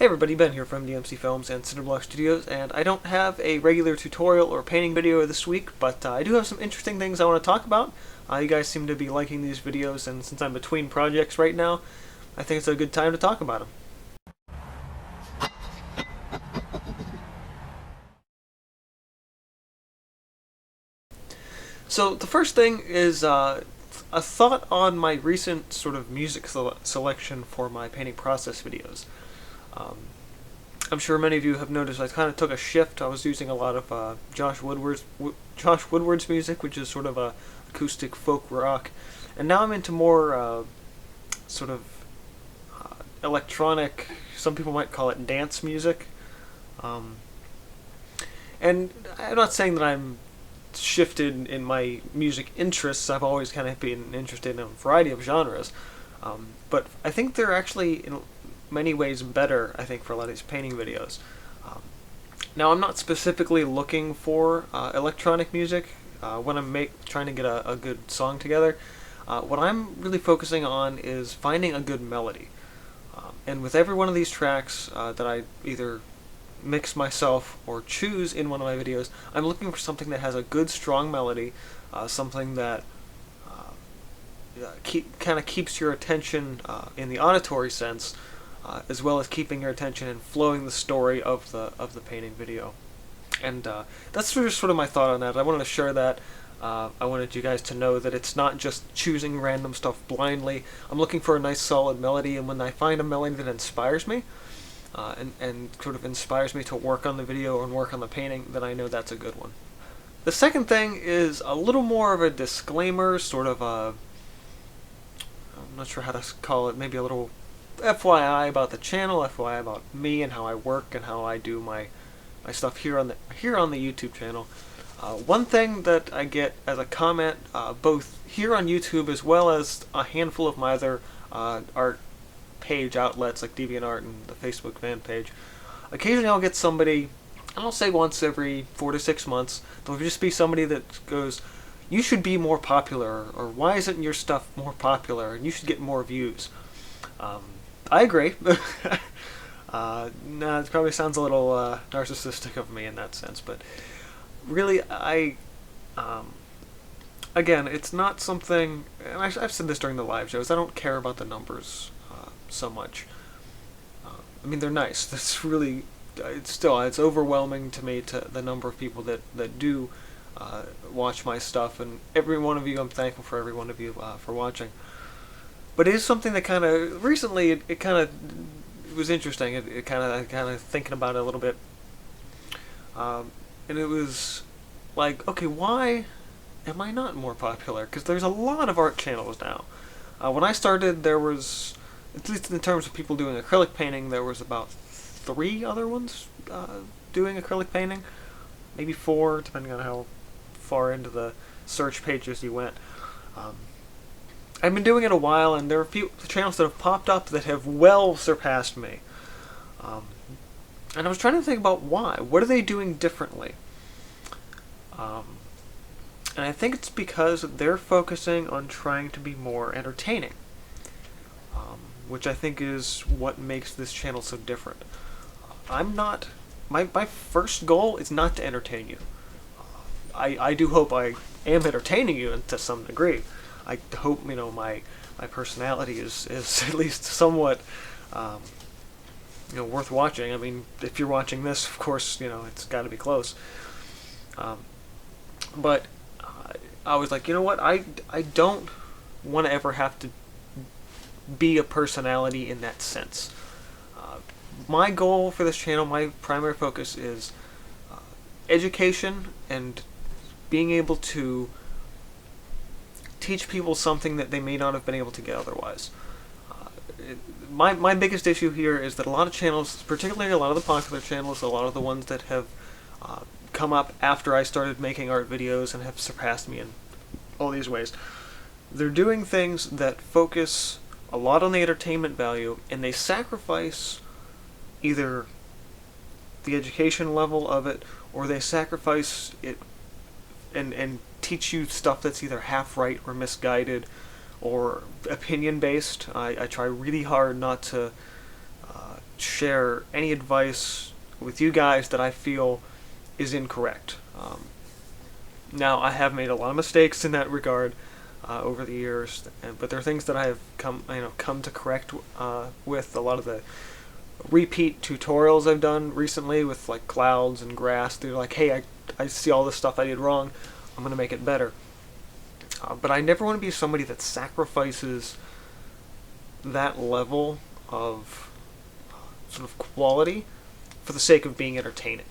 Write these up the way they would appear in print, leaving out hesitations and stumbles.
Hey everybody, Ben here from DMC Films and Cinderblock Studios, and I don't have a regular tutorial or painting video this week, but I do have some interesting things I want to talk about. You guys seem to be liking these videos, and since I'm between projects right now, I think it's a good time to talk about them. So the first thing is a thought on my recent sort of music selection for my painting process videos. I'm sure many of you have noticed I kind of took a shift. I was using a lot of Josh Woodward's music, which is sort of a acoustic folk rock, and now I'm into more sort of electronic. Some people might call it dance music. And I'm not saying that I'm shifted in my music interests. I've always kind of been interested in a variety of genres, but I think they're actually in many ways better, I think, for a lot of these painting videos. Now, I'm not specifically looking for electronic music when I'm trying to get a good song together. What I'm really focusing on is finding a good melody. And with every one of these tracks that I either mix myself or choose in one of my videos, I'm looking for something that has a good, strong melody, something that kind of keeps your attention in the auditory sense, as well as keeping your attention and flowing the story of the painting video. And that's just sort of my thought on that. I wanted to share that. I wanted you guys to know that it's not just choosing random stuff blindly. I'm looking for a nice solid melody, and when I find a melody that inspires me, and sort of inspires me to work on the video and work on the painting, then I know that's a good one. The second thing is a little more of a disclaimer, sort of a, I'm not sure how to call it, maybe a little FYI about the channel, FYI about me and how I work and how I do my stuff here on the YouTube channel. One thing that I get as a comment, both here on YouTube as well as a handful of my other art page outlets like DeviantArt and the Facebook fan page, occasionally I'll get somebody, and I'll say once every 4 to 6 months, there'll just be somebody that goes, "You should be more popular," or "Why isn't your stuff more popular?" and "You should get more views." I agree. No, it probably sounds a little narcissistic of me in that sense, but really, again, it's not something, and I've said this during the live shows, I don't care about the numbers so much. I mean, they're nice. That's really, it's overwhelming to me, to the number of people that do watch my stuff, and every one of you, I'm thankful for every one of you for watching. But it is something that kind of, recently, it kind of was interesting. I kind of thinking about it a little bit. And it was like, okay, why am I not more popular? Because there's a lot of art channels now. When I started, there was, at least in terms of people doing acrylic painting, there was about 3 other ones doing acrylic painting. Maybe 4, depending on how far into the search pages you went. I've been doing it a while, and there are a few channels that have popped up that have well surpassed me. And I was trying to think about why. What are they doing differently? And I think it's because they're focusing on trying to be more entertaining, which I think is what makes this channel so different. I'm not... My first goal is not to entertain you. I do hope I am entertaining you to some degree. I hope, my personality is at least somewhat, worth watching. I mean, if you're watching this, of course, it's got to be close. But I was like, you know what? I don't want to ever have to be a personality in that sense. My goal for this channel, my primary focus is education and being able to teach people something that they may not have been able to get otherwise. My biggest issue here is that a lot of channels, particularly a lot of the popular channels, a lot of the ones that have come up after I started making art videos and have surpassed me in all these ways, they're doing things that focus a lot on the entertainment value, and they sacrifice either the education level of it, or they sacrifice it and teach you stuff that's either half right or misguided or opinion based. I try really hard not to share any advice with you guys that I feel is incorrect. Now, I have made a lot of mistakes in that regard over the years, but there are things that I have come to correct with a lot of the repeat tutorials I've done recently with like clouds and grass. They're like, hey, I see all this stuff I did wrong. I'm gonna make it better. But I never want to be somebody that sacrifices that level of sort of quality for the sake of being entertaining.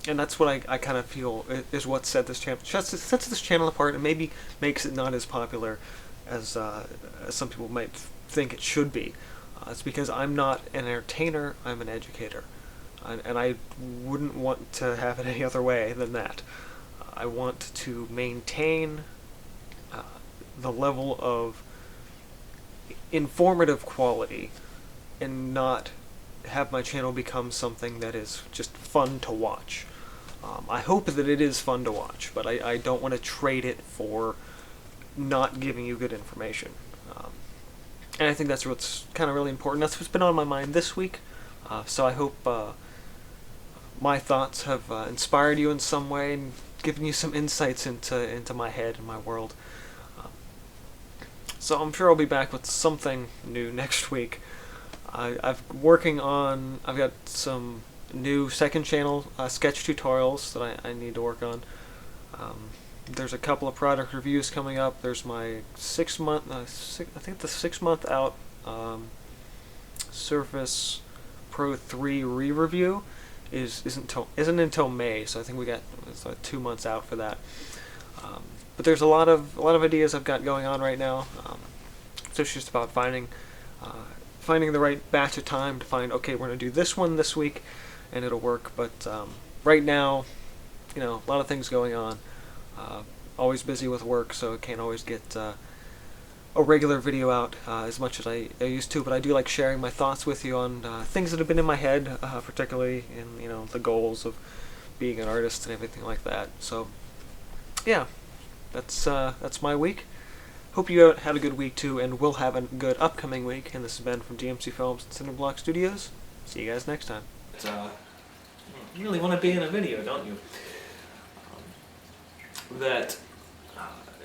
And that's what I kind of feel is what sets this channel apart, and maybe makes it not as popular as some people might think it should be. It's because I'm not an entertainer, I'm an educator. And I wouldn't want to have it any other way than that. I want to maintain the level of informative quality and not have my channel become something that is just fun to watch. I hope that it is fun to watch, but I don't want to trade it for not giving you good information. And I think that's what's kind of really important. That's what's been on my mind this week. So I hope my thoughts have inspired you in some way and given you some insights into my head and my world. So I'm sure I'll be back with something new next week. I've got some new second channel sketch tutorials that I need to work on. There's a couple of product reviews coming up. There's my 6 month, I think the 6 month out Surface Pro 3 re-review isn't until May, so I think it's like 2 months out for that. But there's a lot of ideas I've got going on right now. So it's just about finding the right batch of time to find, okay, we're going to do this one this week, and it'll work. But right now, a lot of things going on. Always busy with work, so I can't always get a regular video out as much as I used to. But I do like sharing my thoughts with you on things that have been in my head, particularly in the goals of being an artist and everything like that. So yeah, that's my week. Hope you had a good week too, and will have a good upcoming week. And this has been from DMC Films and Cinderblock Studios. See you guys next time. You really want to be in a video, don't you? That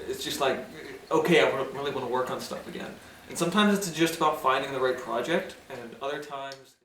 it's just like, okay, I really want to work on stuff again. And sometimes it's just about finding the right project, and other times